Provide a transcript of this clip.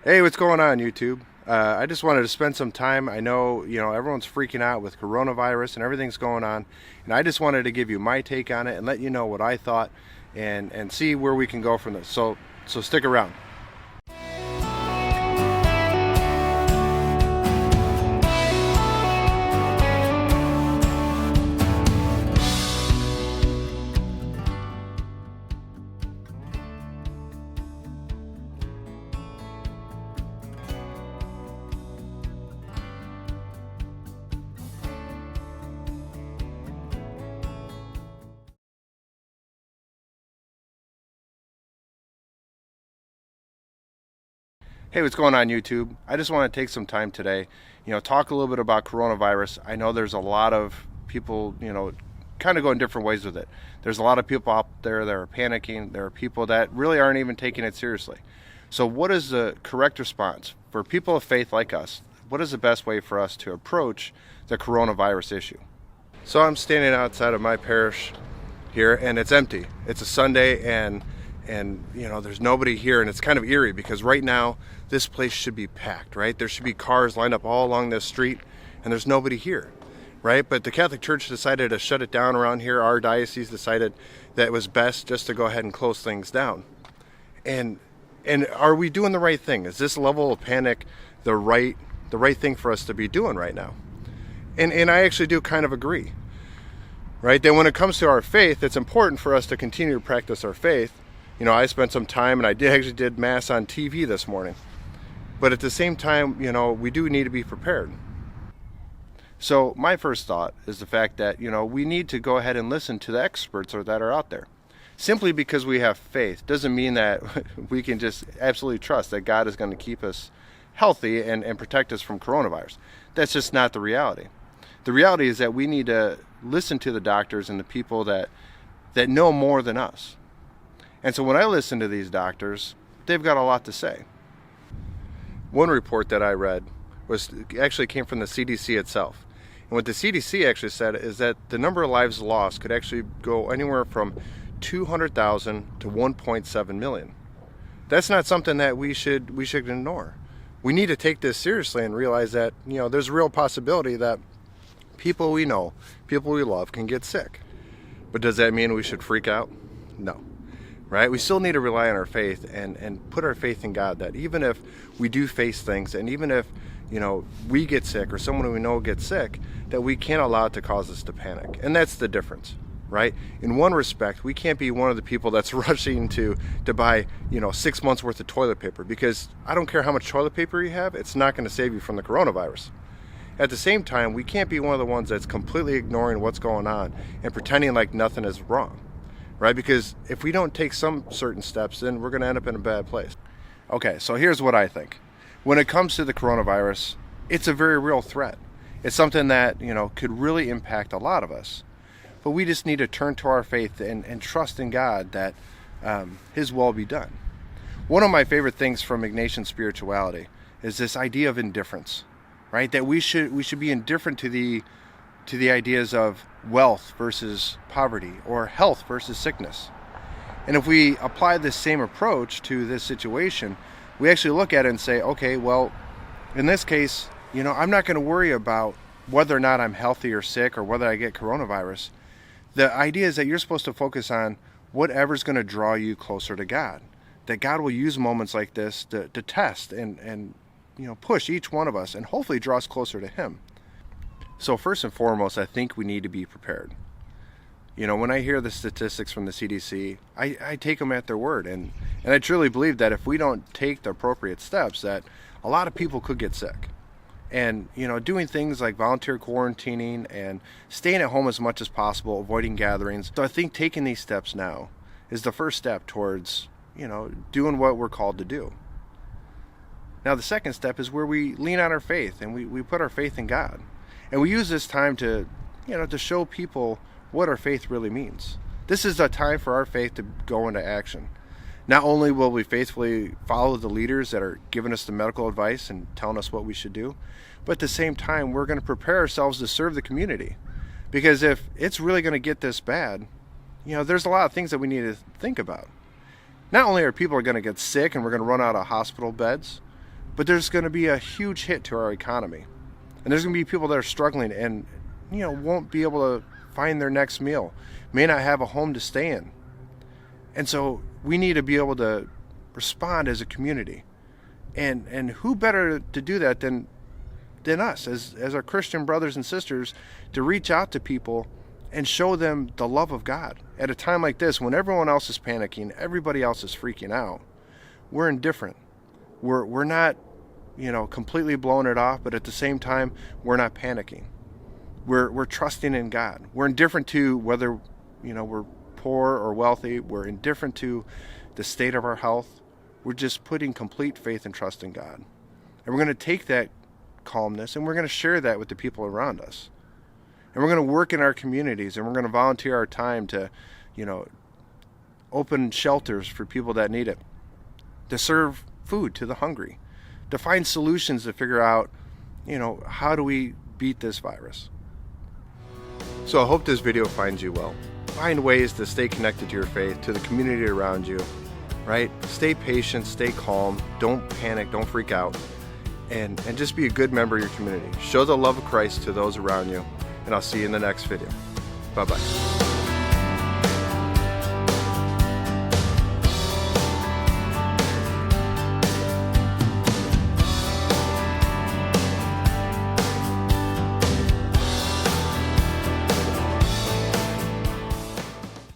Hey, what's going on, YouTube? I just wanted to spend some time. I know, everyone's freaking out with coronavirus and everything's going on, and I just wanted to give you my take on it and let you know what I thought and see where we can go from this. So stick around. Hey, what's going on, YouTube? I just want to take some time today, talk a little bit about coronavirus. I know there's a lot of people, kind of going different ways with it. There's a lot of people out there that are panicking. There are people that really aren't even taking it seriously. So, what is the correct response for people of faith like us? What is the best way for us to approach the coronavirus issue? So, I'm standing outside of my parish here, and it's empty. It's a Sunday, and there's nobody here, and it's kind of eerie because right now this place should be packed, right? There should be cars lined up all along this street, and there's nobody here, right? But the Catholic Church decided to shut it down around here. Our diocese decided that it was best just to go ahead and close things down. And are we doing the right thing? Is this level of panic the right thing for us to be doing right now? And I actually do kind of agree, right? That when it comes to our faith, it's important for us to continue to practice our faith. I spent some time, and actually did Mass on TV this morning. But at the same time, we do need to be prepared. So my first thought is the fact that, we need to go ahead and listen to the experts that are out there. Simply because we have faith doesn't mean that we can just absolutely trust that God is going to keep us healthy and protect us from coronavirus. That's just not the reality. The reality is that we need to listen to the doctors and the people that know more than us. And so when I listen to these doctors, they've got a lot to say. One report that I read actually came from the CDC itself. And what the CDC actually said is that the number of lives lost could actually go anywhere from 200,000 to 1.7 million. That's not something that we should ignore. We need to take this seriously and realize that, there's a real possibility that people we know, people we love can get sick. But does that mean we should freak out? No. Right? We still need to rely on our faith and put our faith in God, that even if we do face things, and even if, we get sick or someone we know gets sick, that we can't allow it to cause us to panic. And that's the difference, right? In one respect, we can't be one of the people that's rushing to buy, 6 months worth of toilet paper, because I don't care how much toilet paper you have, it's not going to save you from the coronavirus. At the same time, we can't be one of the ones that's completely ignoring what's going on and pretending like nothing is wrong. Right? Because if we don't take some certain steps, then we're going to end up in a bad place. Okay, so here's what I think. When it comes to the coronavirus, it's a very real threat. It's something that, could really impact a lot of us. But we just need to turn to our faith and trust in God that His will be done. One of my favorite things from Ignatian Spirituality is this idea of indifference, right? That we should be indifferent to the ideas of wealth versus poverty, or health versus sickness. And if we apply this same approach to this situation, we actually look at it and say, okay, well, in this case, I'm not going to worry about whether or not I'm healthy or sick or whether I get coronavirus. The idea is that you're supposed to focus on whatever's going to draw you closer to God. That God will use moments like this to test and push each one of us and hopefully draw us closer to Him. So first and foremost, I think we need to be prepared. When I hear the statistics from the CDC, I take them at their word. And I truly believe that if we don't take the appropriate steps, that a lot of people could get sick. And, doing things like volunteer quarantining and staying at home as much as possible, avoiding gatherings. So I think taking these steps now is the first step towards, doing what we're called to do. Now, the second step is where we lean on our faith and we put our faith in God. And we use this time to show people what our faith really means. This is a time for our faith to go into action. Not only will we faithfully follow the leaders that are giving us the medical advice and telling us what we should do, but at the same time, we're going to prepare ourselves to serve the community. Because if it's really going to get this bad, there's a lot of things that we need to think about. Not only are people going to get sick and we're going to run out of hospital beds, but there's going to be a huge hit to our economy. And there's going to be people that are struggling and, won't be able to find their next meal, may not have a home to stay in. And so we need to be able to respond as a community. And who better to do that than us as our Christian brothers and sisters, to reach out to people and show them the love of God at a time like this when everyone else is panicking, everybody else is freaking out. We're indifferent. We're not, completely blowing it off, but at the same time, we're not panicking. We're trusting in God. We're indifferent to whether, we're poor or wealthy. We're indifferent to the state of our health. We're just putting complete faith and trust in God. And we're going to take that calmness and we're going to share that with the people around us. And we're going to work in our communities and we're going to volunteer our time to, open shelters for people that need it, to serve food to the hungry, to find solutions to figure out, how do we beat this virus. So I hope this video finds you well. Find ways to stay connected to your faith, to the community around you, right? Stay patient, stay calm, don't panic, don't freak out, and just be a good member of your community. Show the love of Christ to those around you, and I'll see you in the next video. Bye-bye.